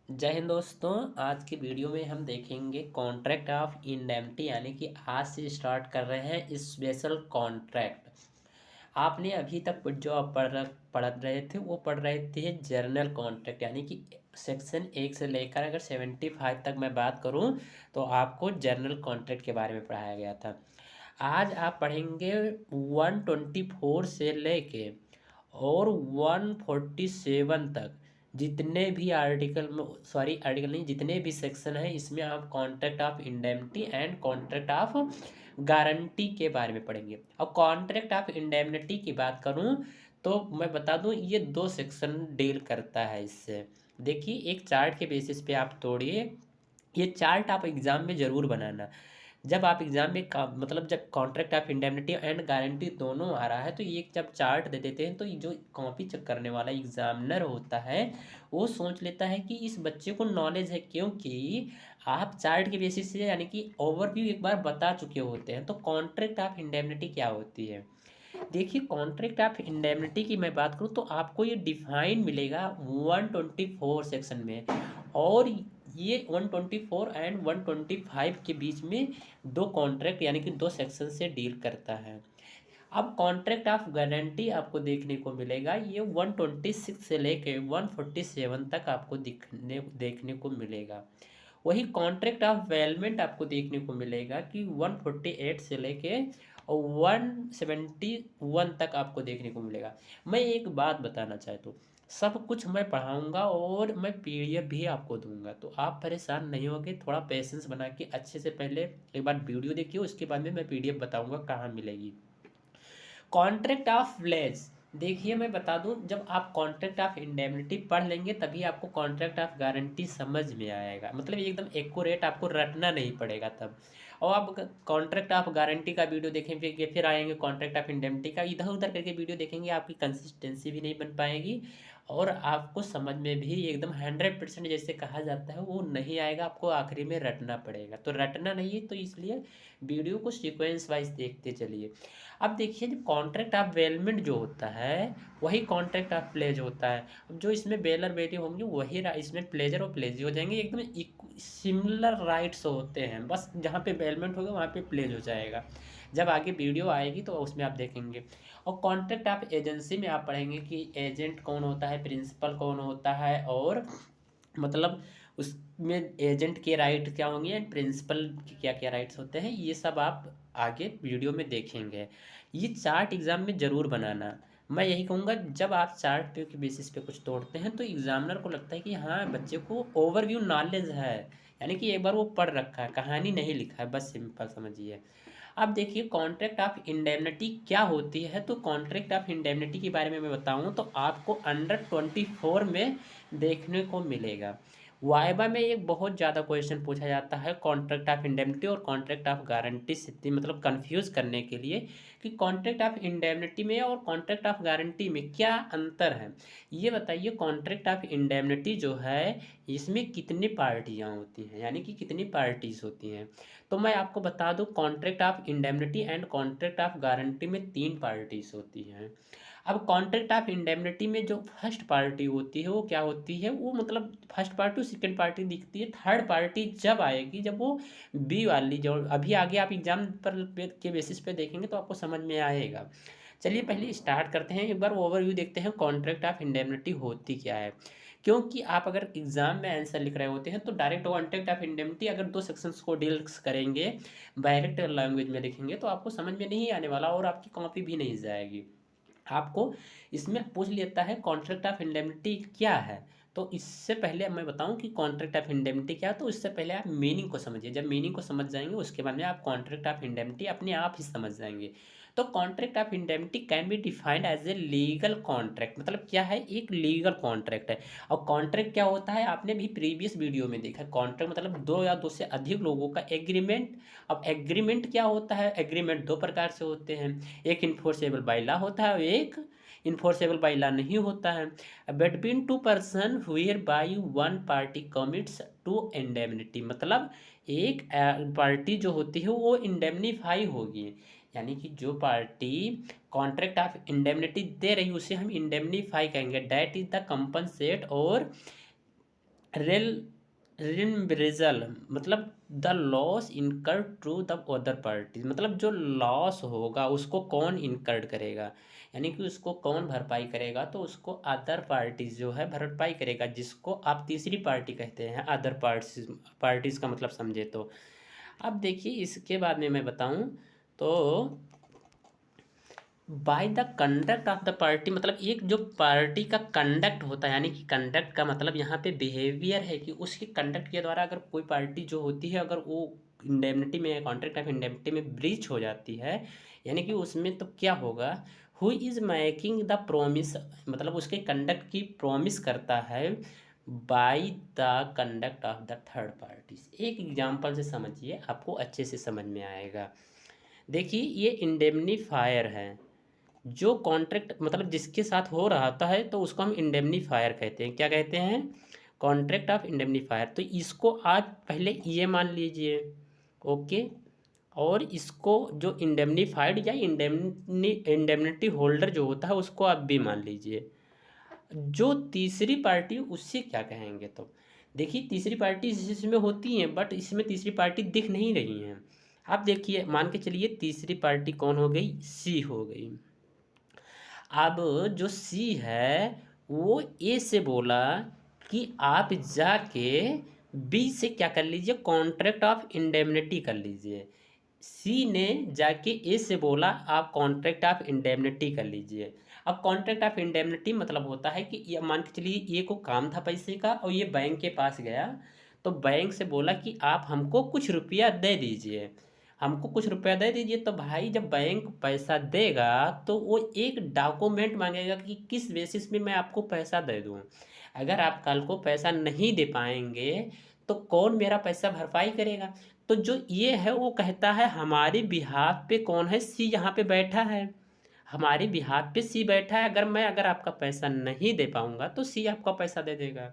जय हिंद दोस्तों। आज की वीडियो में हम देखेंगे कॉन्ट्रैक्ट ऑफ इंडेमनिटी, यानी कि आज से स्टार्ट कर रहे हैं स्पेशल कॉन्ट्रैक्ट। आपने अभी तक जो आप पढ़ रहे थे वो पढ़ रहे थे जर्नल कॉन्ट्रैक्ट, यानी कि सेक्शन 1 से लेकर अगर 75 तक मैं बात करूं तो आपको जर्नल कॉन्ट्रैक्ट के बारे में पढ़ाया गया था। आज आप पढ़ेंगे 124 से लेके और 147 तक जितने भी आर्टिकल में, सॉरी आर्टिकल नहीं, जितने भी सेक्शन हैं इसमें आप contract of indemnity and contract of guarantee के बारे में पढ़ेंगे। अब कॉन्ट्रैक्ट ऑफ इंडेमनिटी की बात करूं तो मैं बता दूं ये दो सेक्शन डील करता है इससे। देखिए, एक चार्ट के बेसिस पे आप तोड़िए। ये चार्ट आप एग्ज़ाम में ज़रूर बनाना। जब आप एग्ज़ाम में मतलब जब contract of indemnity and guarantee दोनों आ रहा है तो ये जब चार्ट दे देते हैं तो ये जो कॉपी चेक करने वाला एग्जामिनर होता है वो सोच लेता है कि इस बच्चे को नॉलेज है, क्योंकि आप चार्ट के बेसिस से यानी कि ओवरव्यू एक बार बता चुके होते हैं। तो कॉन्ट्रैक्ट ऑफ इंडेमनिटी क्या होती है, देखिए कॉन्ट्रैक्ट ऑफ इंडेमनिटी की मैं बात करूँ तो आपको ये डिफाइन मिलेगा 124 सेक्शन में, और ये 124 एंड 125 के बीच में दो कॉन्ट्रैक्ट यानी कि दो सेक्शन से डील करता है। अब कॉन्ट्रैक्ट ऑफ गारंटी आपको देखने को मिलेगा, ये 126 से लेके 147 तक आपको देखने को मिलेगा। वही कॉन्ट्रैक्ट ऑफ वेलमेंट आपको देखने को मिलेगा कि 148 से लेके और 171 तक आपको देखने को मिलेगा। मैं एक बात बताना चाहता हूँ, सब कुछ मैं पढ़ाऊँगा और मैं पीडीएफ भी आपको दूंगा, तो आप परेशान नहीं होगे। थोड़ा पेशेंस बना के अच्छे से पहले एक बार वीडियो देखिए, उसके बाद में मैं पीडीएफ बताऊंगा कहाँ मिलेगी। कॉन्ट्रैक्ट ऑफ प्लेज, देखिए मैं बता दूं, जब आप कॉन्ट्रैक्ट ऑफ इंडेमनिटी पढ़ लेंगे तभी आपको कॉन्ट्रैक्ट ऑफ गारंटी समझ में आएगा, मतलब एकदम एक्यूरेट आपको रटना नहीं पड़ेगा तब। और आप कॉन्ट्रैक्ट ऑफ गारंटी का वीडियो देखेंगे फिर आएंगे कॉन्ट्रैक्ट ऑफ इंडेमनिटी का, इधर उधर करके वीडियो देखेंगे, आपकी कंसिस्टेंसी भी नहीं बन पाएगी और आपको समझ में भी एकदम 100% जैसे कहा जाता है वो नहीं आएगा, आपको आखिरी में रटना पड़ेगा। तो रटना नहीं है, तो इसलिए वीडियो को सीक्वेंस वाइज देखते चलिए। अब देखिए, जो कॉन्ट्रैक्ट ऑफ बेलमेंट जो होता है वही कॉन्ट्रैक्ट ऑफ प्लेज होता है। अब जो इसमें बेलर बेटी होंगे वही इसमें प्लेजर और प्लेजी हो जाएंगे, एकदम सिमिलर राइट्स होते हैं, बस जहाँ पे बेलमेंट होगा वहाँ पे प्लेज हो जाएगा। जब आगे वीडियो आएगी तो उसमें आप देखेंगे। और कॉन्ट्रैक्ट ऑफ एजेंसी में आप पढ़ेंगे कि एजेंट कौन होता है, प्रिंसिपल कौन होता है, और मतलब उसमें एजेंट के राइट क्या होंगे एंड प्रिंसिपल के क्या क्या राइट्स होते हैं, ये सब आप आगे वीडियो में देखेंगे। ये चार्ट एग्ज़ाम में ज़रूर बनाना। मैं यही कहूँगा, जब आप चार्ट पे के बेसिस पे कुछ तोड़ते हैं तो एग्जामिनर को लगता है कि हाँ बच्चे को ओवरव्यू नॉलेज है, यानी कि एक बार वो पढ़ रखा है, कहानी नहीं लिखा है, बस सिंपल समझिए। अब देखिए कॉन्ट्रैक्ट ऑफ इंडेमनिटी क्या होती है, तो कॉन्ट्रैक्ट ऑफ इंडेमनिटी के बारे में मैं बताऊँ तो आपको अंडर 24 में देखने को मिलेगा। वाइवा में एक बहुत ज़्यादा क्वेश्चन पूछा जाता है कॉन्ट्रैक्ट ऑफ इंडेमनिटी और कॉन्ट्रैक्ट ऑफ गारंटी से, मतलब कंफ्यूज करने के लिए कि कॉन्ट्रैक्ट ऑफ इंडेमनिटी में और कॉन्ट्रैक्ट ऑफ गारंटी में क्या अंतर है। ये बताइए, कॉन्ट्रैक्ट ऑफ इंडेमनिटी जो है इसमें कितनी पार्टियाँ होती हैं, यानी कि कितनी पार्टीज होती हैं। तो मैं आपको बता दूं, contract of indemnity and contract of guarantee में 3 पार्टीज होती हैं। अब कॉन्ट्रैक्ट ऑफ इंडेमनिटी में जो फर्स्ट पार्टी होती है वो क्या होती है, वो मतलब फर्स्ट पार्टी सेकंड पार्टी दिखती है, थर्ड पार्टी जब आएगी जब वो बी वाली, जो अभी आगे आप एग्जाम के बेसिस पे देखेंगे तो आपको समझ में आएगा। चलिए पहले स्टार्ट करते हैं, एक बार ओवरव्यू देखते हैं कॉन्ट्रैक्ट ऑफ इंडेमनिटी होती क्या है। क्योंकि आप अगर एग्जाम में आंसर लिख रहे होते हैं तो डायरेक्ट कॉन्ट्रैक्ट ऑफ इंडेमनिटी अगर दो सेक्शंस को डील करेंगे, डायरेक्ट लैंग्वेज में लिखेंगे तो आपको समझ में नहीं आने वाला और आपकी कॉपी भी नहीं जाएगी। आपको इसमें पूछ लेता है कॉन्ट्रैक्ट ऑफ इंडेमनिटी क्या है। तो इससे पहले मैं बताऊं कि कॉन्ट्रैक्ट ऑफ इंडेमनिटी क्या है, तो इससे पहले आप मीनिंग को समझिए। जब मीनिंग को समझ जाएंगे उसके बाद में आप कॉन्ट्रैक्ट ऑफ इंडेमनिटी अपने आप ही समझ जाएंगे। तो contract of indemnity can be defined as a legal contract, मतलब क्या है, एक लीगल कॉन्ट्रैक्ट है। और कॉन्ट्रैक्ट क्या होता है, आपने भी प्रीवियस वीडियो में देखा, कॉन्ट्रैक्ट मतलब दो या दो से अधिक लोगों का एग्रीमेंट। अब एग्रीमेंट क्या होता है, एग्रीमेंट दो प्रकार से होते हैं, एक इन्फोर्सेबल बाय लॉ होता है और एक इन्फोर्सेबल बाय लॉ नहीं होता है। Between two person whereby one party commits to indemnity, मतलब एक पार्टी जो होती है वो इंडेमनीफाई होगी, यानी कि जो पार्टी कॉन्ट्रैक्ट ऑफ इंडेमनिटी दे रही है उसे हम इंडेमनीफाई कहेंगे, डैट इज द कंपनसेट और रेल रिम्ब्रेजल मतलब द लॉस इनकर टू द अदर पार्टी, मतलब जो लॉस होगा उसको कौन इनकर्ड करेगा, यानी कि उसको कौन भरपाई करेगा, तो उसको अदर पार्टीज जो है भरपाई करेगा, जिसको आप तीसरी पार्टी कहते हैं। अदर पार्टीज, पार्टीज का मतलब समझे तो। अब देखिए इसके बाद में मैं बताऊं तो by the conduct of the party, मतलब एक जो पार्टी का कंडक्ट होता है, यानी कि कंडक्ट का मतलब यहाँ पे बिहेवियर है कि उसके कंडक्ट के द्वारा अगर कोई पार्टी जो होती है अगर वो इंडेमनिटी में, कॉन्ट्रैक्ट ऑफ इंडेमनिटी में ब्रीच हो जाती है, यानी कि उसमें तो क्या होगा, who is making the promise, मतलब उसके कंडक्ट की प्रोमिस करता है by the conduct of the third parties. एक एग्जाम्पल से समझिए, आपको अच्छे से समझ में आएगा। देखिए ये इंडेमनीफायर है, जो कॉन्ट्रैक्ट मतलब जिसके साथ हो रहा होता है तो उसको हम इंडेमनीफायर कहते हैं। क्या कहते हैं? Contract of indemnifier. तो इसको आज पहले ये मान लीजिए, ओके। और इसको जो इंडेमनीफाइड या इंडेमनिटी होल्डर जो होता है उसको आप भी मान लीजिए। जो तीसरी पार्टी उससे क्या कहेंगे? तो देखिए तीसरी पार्टी इसमें होती है, बट इसमें तीसरी पार्टी दिख नहीं रही है। आप देखिए, मान के चलिए तीसरी पार्टी कौन हो गई? सी हो गई। अब जो सी है वो ए से बोला कि आप जाके बी से क्या कर लीजिए, कॉन्ट्रैक्ट ऑफ इंडेमनिटी कर लीजिए। सी ने जाके ए से बोला आप कॉन्ट्रैक्ट ऑफ इंडेमनिटी कर लीजिए। अब कॉन्ट्रैक्ट ऑफ इंडेमनिटी मतलब होता है कि ये मान के चलिए ये को काम था पैसे का और ये बैंक के पास गया, तो बैंक से बोला कि आप हमको कुछ रुपया दे दीजिए, हमको कुछ रुपया दे दीजिए। तो भाई जब बैंक पैसा देगा तो वो एक डॉक्यूमेंट मांगेगा कि किस बेसिस पे मैं आपको पैसा दे दूँ। अगर आप कल को पैसा नहीं दे पाएंगे तो कौन मेरा पैसा भरपाई करेगा? तो जो ये है वो कहता है हमारे बिहाफ पे कौन है? सी यहाँ पे बैठा है, हमारे बिहाफ पे सी बैठा है। अगर आपका पैसा नहीं दे पाऊंगा तो सी आपका पैसा दे देगा।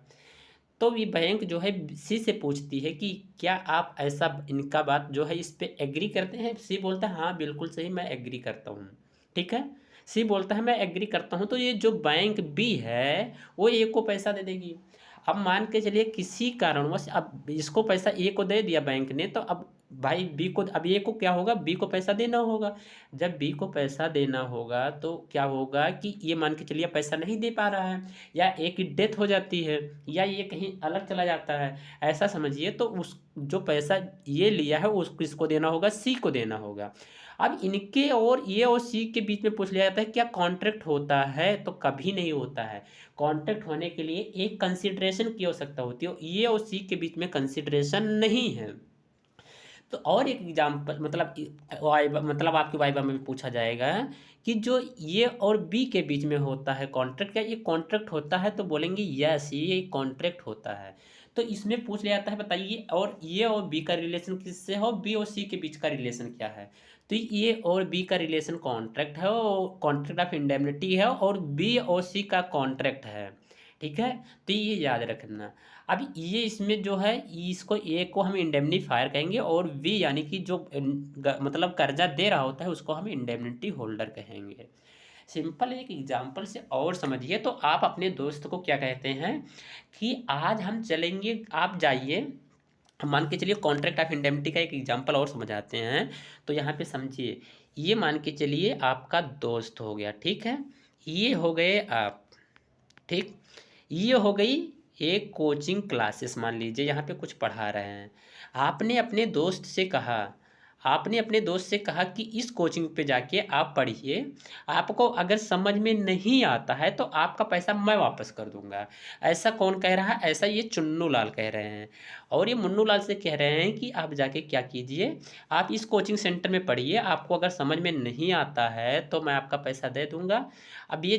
तो ये बैंक जो है सी से पूछती है कि क्या आप ऐसा इनका बात जो है इस पे एग्री करते हैं? सी बोलता है हाँ बिल्कुल सही, मैं एग्री करता हूँ। ठीक है, सी बोलता है मैं एग्री करता हूँ, तो ये जो बैंक बी है वो ए को पैसा दे देगी। अब मान के चलिए किसी कारणवश अब इसको पैसा ए को दे दिया बैंक ने, तो अब भाई बी को, अब ए को क्या होगा, बी को पैसा देना होगा। जब बी को पैसा देना होगा तो क्या होगा कि ये मान के चलिए पैसा नहीं दे पा रहा है, या ए की डेथ हो जाती है, या ये कहीं अलग चला जाता है, ऐसा समझिए, तो उस जो पैसा ये लिया है उसको किसको देना होगा? सी को देना होगा। अब इनके और ये और सी के बीच में पूछ लिया जाता है क्या कॉन्ट्रैक्ट होता है? तो कभी नहीं होता है। कॉन्ट्रैक्ट होने के लिए एक कंसिडरेशन की आवश्यकता होती है, ये और सी के बीच में कंसिडरेशन नहीं है। तो और एक एग्जाम्पल मतलब वाइवा, मतलब आपके वाइवा में भी पूछा जाएगा कि जो ये और बी के बीच में होता है कॉन्ट्रैक्ट, क्या ये कॉन्ट्रैक्ट होता है? तो बोलेंगे यस ये कॉन्ट्रैक्ट होता है। तो इसमें पूछ लिया जाता है बताइए और ये और बी का रिलेशन किससे है, और बी और सी के बीच का रिलेशन क्या है? तो ये और बी का रिलेशन कॉन्ट्रैक्ट है, और कॉन्ट्रैक्ट ऑफ इंडेमनिटी है, और बी और सी का कॉन्ट्रैक्ट है। ठीक है, तो ये याद रखना। अब ये इसमें जो है इसको ए को हम इंडेमनीफायर कहेंगे, और बी यानी कि जो मतलब कर्जा दे रहा होता है उसको हम इंडेमनिटी होल्डर कहेंगे। सिंपल एक एग्जांपल से और समझिए, तो आप अपने दोस्त को क्या कहते हैं कि आज हम चलेंगे, आप जाइए, हम मान के चलिए कॉन्ट्रैक्ट ऑफ इंडेमनिटी का एक एग्जांपल और समझाते हैं। तो यहाँ पे समझिए, ये मान के चलिए आपका दोस्त हो गया, ठीक है, ये हो गए आप, ठीक, ये हो गई एक कोचिंग क्लासेस, मान लीजिए यहाँ पे कुछ पढ़ा रहे हैं। आपने अपने दोस्त से कहा, आपने अपने दोस्त से कहा कि इस कोचिंग पे जाके आप पढ़िए, आपको अगर समझ में नहीं आता है तो आपका पैसा मैं वापस कर दूंगा। ऐसा कौन कह रहा है? ऐसा ये चुन्नू लाल कह रहे हैं। और ये मुन्नू लाल से कह रहे हैं कि आप जाके क्या कीजिए, आप इस कोचिंग सेंटर में पढ़िए, आपको अगर समझ में नहीं आता है तो मैं आपका पैसा दे दूंगा। अब ये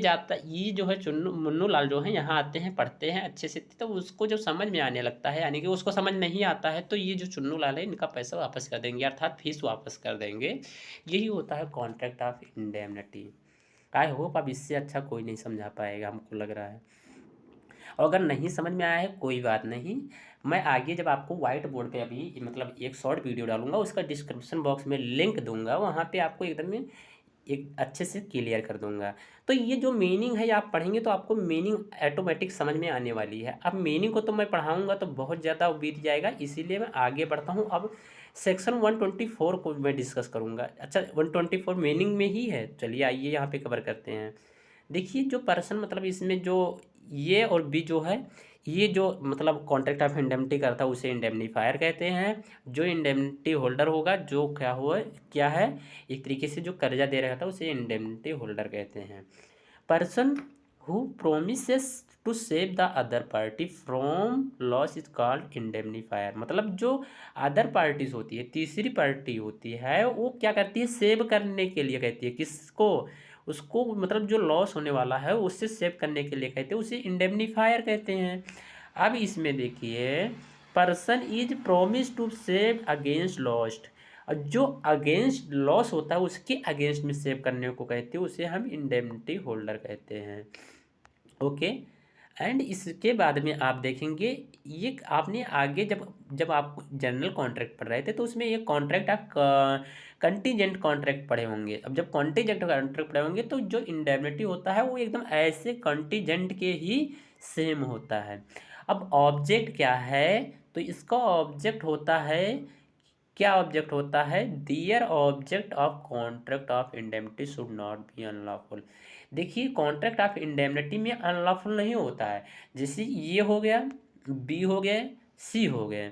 जो है चुन्नू मुन्नू लाल जो है यहाँ आते हैं, पढ़ते हैं अच्छे से, तो उसको जो समझ में आने लगता है, यानी कि उसको समझ नहीं आता है, तो ये जो चुन्नू लाल है इनका पैसा वापस कर देंगे, अर्थात फीस वापस कर देंगे। यही होता है contract of indemnity. I hope अब इससे अच्छा कोई नहीं समझा पाएगा, हमको लग रहा है। और अगर नहीं समझ में आया है कोई बात नहीं, मैं आगे जब आपको व्हाइट बोर्ड पे अभी मतलब एक शॉर्ट वीडियो डालूंगा, उसका डिस्क्रिप्शन बॉक्स में लिंक दूंगा, वहाँ पे आपको एकदम एक अच्छे से क्लियर कर दूंगा। तो ये जो मीनिंग है, आप पढ़ेंगे तो आपको मीनिंग ऑटोमेटिक समझ में आने वाली है। अब मीनिंग को तो मैं पढ़ाऊंगा तो बहुत ज़्यादा बीत जाएगा, इसीलिए मैं आगे बढ़ता हूँ। अब सेक्शन 124 को मैं डिस्कस करूँगा। अच्छा, 124 मीनिंग में ही है, चलिए आइए यहाँ पे कवर करते हैं। देखिए जो पर्सन, मतलब इसमें जो ये और बी जो है, ये जो मतलब कॉन्ट्रैक्ट ऑफ इंडेमनिटी करता है उसे इंडेमनीफायर कहते हैं। जो इंडेमनिटी होल्डर होगा, जो क्या हुआ क्या है, एक तरीके से जो कर्जा दे रहा था उसे इंडेमनिटी होल्डर कहते हैं। Person who promises to save the other party from loss is called indemnifier. मतलब जो अदर पार्टीज होती है, तीसरी पार्टी होती है, वो क्या करती है, सेव करने के लिए कहती है किसको, उसको, मतलब जो लॉस होने वाला है उससे सेव करने के लिए कहते हैं, उसे इंडेमनीफायर कहते हैं। अब इसमें देखिए, person is promise to save against lost, और जो अगेंस्ट लॉस होता है उसके अगेंस्ट में सेव करने को कहते हैं, उसे हम इंडेमनिटी होल्डर कहते हैं। ओके। एंड इसके बाद में आप देखेंगे, ये आपने आगे जब जब आप जनरल कॉन्ट्रैक्ट पढ़ रहे थे तो उसमें ये कॉन्ट्रैक्ट आप कंटीजेंट कॉन्ट्रैक्ट पढ़े होंगे। अब जब कॉन्टीजेंट कॉन्ट्रैक्ट पढ़े होंगे तो जो इंडेमनिटी होता है वो एकदम ऐसे कंटीजेंट के ही सेम होता है। अब ऑब्जेक्ट क्या है, तो इसका ऑब्जेक्ट होता है, क्या ऑब्जेक्ट होता है, their object of contract of indemnity should not be unlawful. देखिए कॉन्ट्रैक्ट ऑफ इंडेमनिटी में अनलॉफुल नहीं होता है। जैसे ये हो गया, बी हो गए, सी हो गए।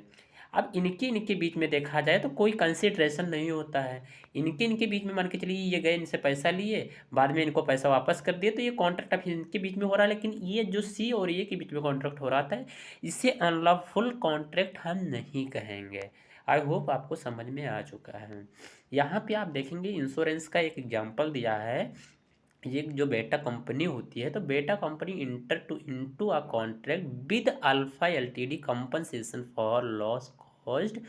अब इनके इनके बीच में देखा जाए तो कोई कंसिडरेशन नहीं होता है। इनके इनके बीच में मान के चलिए ये गए, इनसे पैसा लिए, बाद में इनको पैसा वापस कर दिए, तो ये कॉन्ट्रैक्ट ऑफ इनके बीच में हो रहा है। लेकिन ये जो सी और ए के बीच में कॉन्ट्रैक्ट हो रहा था, इसे अनलॉफुल कॉन्ट्रैक्ट हम नहीं कहेंगे। आई होप आपको समझ में आ चुका है। यहाँ पे आप देखेंगे इंश्योरेंस का एक एग्जांपल दिया है। ये जो बेटा कंपनी होती है, तो beta company enter to into a contract with alpha LTD compensation for loss caused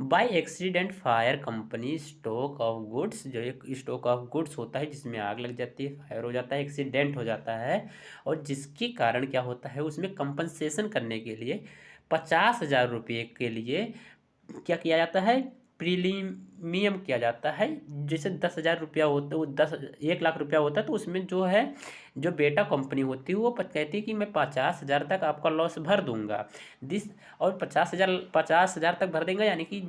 by accident fire company stock of goods. जो एक स्टॉक ऑफ गुड्स होता है जिसमें आग लग जाती है, फायर हो जाता है, एक्सीडेंट हो जाता है, और जिसके कारण क्या होता है, उसमें कंपनसेशन करने के लिए 50,000 रुपये के लिए क्या किया जाता है, प्रीमियम किया जाता है। जैसे 10,000 रुपया होता है, वो 1 लाख रुपया होता है, तो उसमें जो है, जो बेटा कंपनी होती है वो कहती है कि मैं 50,000 तक आपका लॉस भर दूंगा। दिस, और 50,000 तक भर देंगे, यानी कि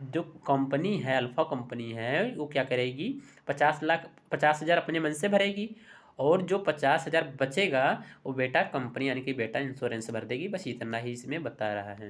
जो कंपनी है, अल्फा कंपनी है, वो क्या करेगी, 50,000 अपने मन से भरेगी, और जो 50,000 बचेगा वो बेटा कंपनी यानी कि बेटा इंश्योरेंस भर देगी। बस इतना ही इसमें बता रहा है।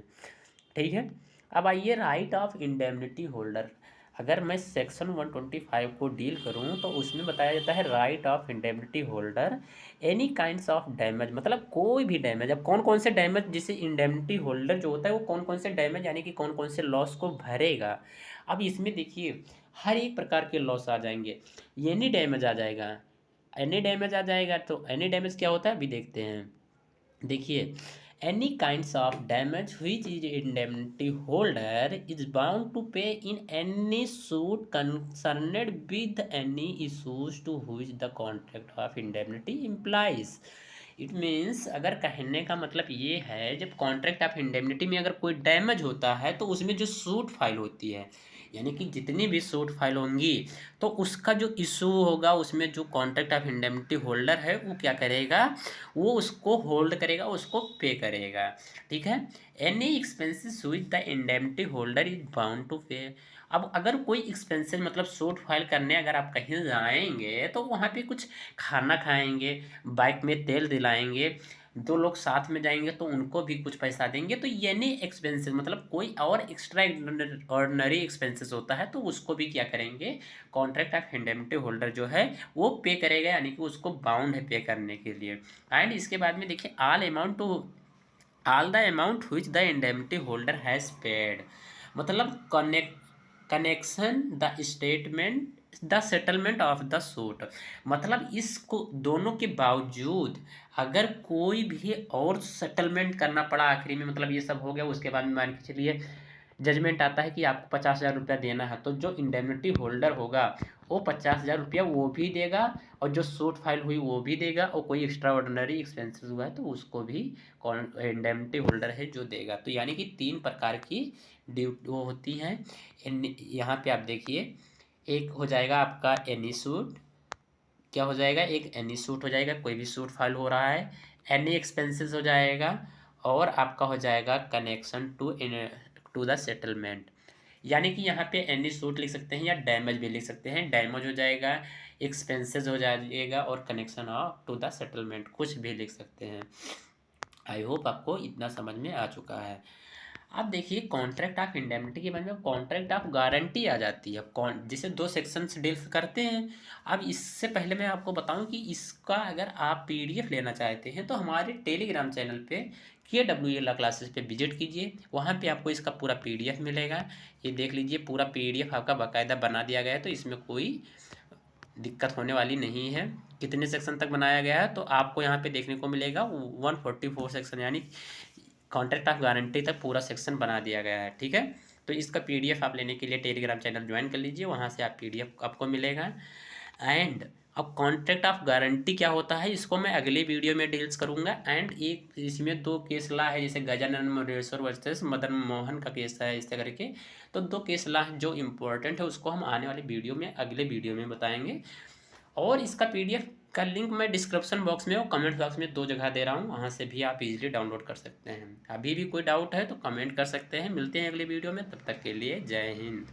ठीक है। अब आइए राइट ऑफ इंडेमनिटी होल्डर। अगर मैं सेक्शन 125 को डील करूं तो उसमें बताया जाता है right of indemnity holder any kinds of damage, मतलब कोई भी डैमेज। अब कौन कौन से डैमेज, जिसे इंडेमनिटी होल्डर जो होता है वो कौन कौन से डैमेज यानी कि कौन कौन से लॉस को भरेगा। अब इसमें देखिए हर एक प्रकार के लॉस आ जाएंगे। एनी डैमेज आ जाएगा, एनी डैमेज आ जाएगा। तो एनी डैमेज क्या होता है अभी देखते हैं। देखिए, any kinds of damage which is indemnity holder is bound to pay in any suit concerned with any issues to which the contract of indemnity implies। It means, अगर कहने का मतलब ये है, जब कॉन्ट्रैक्ट ऑफ इंडेमनिटी में अगर कोई डैमेज होता है तो उसमें जो सूट फाइल होती है, यानी कि जितनी भी सूट फाइल होंगी, तो उसका जो इशू होगा उसमें जो कॉन्ट्रैक्ट ऑफ इंडेमनिटी होल्डर है वो क्या करेगा, वो उसको होल्ड करेगा, उसको पे करेगा। ठीक है। Any expenses with the indemnity holder is bound to pay. अब अगर कोई एक्सपेंसेस मतलब सूट फाइल करने अगर आप कहीं जाएंगे तो वहाँ पे कुछ खाना खाएंगे, बाइक में तेल दिलाएंगे, दो लोग साथ में जाएंगे तो उनको भी कुछ पैसा देंगे, तो यानी एक्सपेंसेस मतलब कोई और एक्स्ट्रा ऑर्डिनरी एक्सपेंसेस होता है तो उसको भी क्या करेंगे, कॉन्ट्रैक्ट ऑफ इंडेमनिटी होल्डर जो है वो पे करेगा, यानी कि उसको बाउंड है पे करने के लिए। एंड इसके बाद में देखिए all the amount which the indemnity holder has paid, मतलब connection the statement the settlement of the suit. मतलब इसको दोनों के बावजूद अगर कोई भी और सेटलमेंट करना पड़ा आखिरी में, मतलब ये सब हो गया, उसके बाद में मान के चलिए जजमेंट आता है कि आपको 50,000 रुपया देना है, तो जो इंडेमनिटी होल्डर होगा वो 50,000 रुपया वो भी देगा, और जो सूट फाइल हुई वो भी देगा, और कोई एक्स्ट्रा ऑर्डिनरी एक्सपेंसेस हुआ है तो उसको भी इंडेमनिटी होल्डर है जो देगा। तो यानी कि 3 प्रकार की ड्यूटी वो होती हैं। यहाँ पे आप देखिए, एक हो जाएगा आपका एनी सूट, क्या हो जाएगा, एक एनी सूट हो जाएगा, कोई भी सूट फाइल हो रहा है, एनी एक्सपेंसेस हो जाएगा, और आपका हो जाएगा कनेक्शन टू द सेटलमेंट। यानी कि यहाँ पे एनी सूट लिख सकते हैं या डैमेज भी लिख सकते हैं। डैमेज हो जाएगा, एक्सपेंसेस हो जाएगा, और connection of to the settlement, कुछ भी लिख सकते हैं। आई होप आपको इतना समझ में आ चुका है। अब देखिए कॉन्ट्रैक्ट ऑफ इंडेमनिटी के बाद में कॉन्ट्रैक्ट ऑफ गारंटी आ जाती है, कौन जिसे दो सेक्शंस डील करते हैं। अब इससे पहले मैं आपको बताऊं कि इसका अगर आप पीडीएफ लेना चाहते हैं तो हमारे टेलीग्राम चैनल पे KW ला क्लासेस पे विजिट कीजिए, वहाँ पे आपको इसका पूरा पीडीएफ मिलेगा। ये देख लीजिए, पूरा पीडीएफ आपका बाकायदा बना दिया गया है, तो इसमें कोई दिक्कत होने वाली नहीं है। कितने सेक्शन तक बनाया गया है तो आपको यहाँ पे देखने को मिलेगा 144 सेक्शन, यानी कॉन्ट्रैक्ट ऑफ गारंटी तक पूरा सेक्शन बना दिया गया है। ठीक है, तो इसका पीडीएफ आप लेने के लिए टेलीग्राम चैनल ज्वाइन कर लीजिए, वहाँ से आप पीडीएफ आपको मिलेगा। एंड अब कॉन्ट्रैक्ट ऑफ गारंटी क्या होता है, इसको मैं अगले वीडियो में डील्स करूंगा। एंड एक इसमें दो केस ला है, जैसे गजानन मुंडेश्वर वर्सेस मदन मोहन का केस है, इस तरह करके। तो दो केस ला जो इम्पोर्टेंट है उसको हम आने वाले वीडियो में, अगले वीडियो में बताएंगे। और इसका पीडीएफ का लिंक मैं डिस्क्रिप्शन बॉक्स में और कमेंट बॉक्स में 2 जगह दे रहा हूँ, वहाँ से भी आप इजीली डाउनलोड कर सकते हैं। अभी भी कोई डाउट है तो कमेंट कर सकते हैं। मिलते हैं अगले वीडियो में, तब तक के लिए जय हिंद।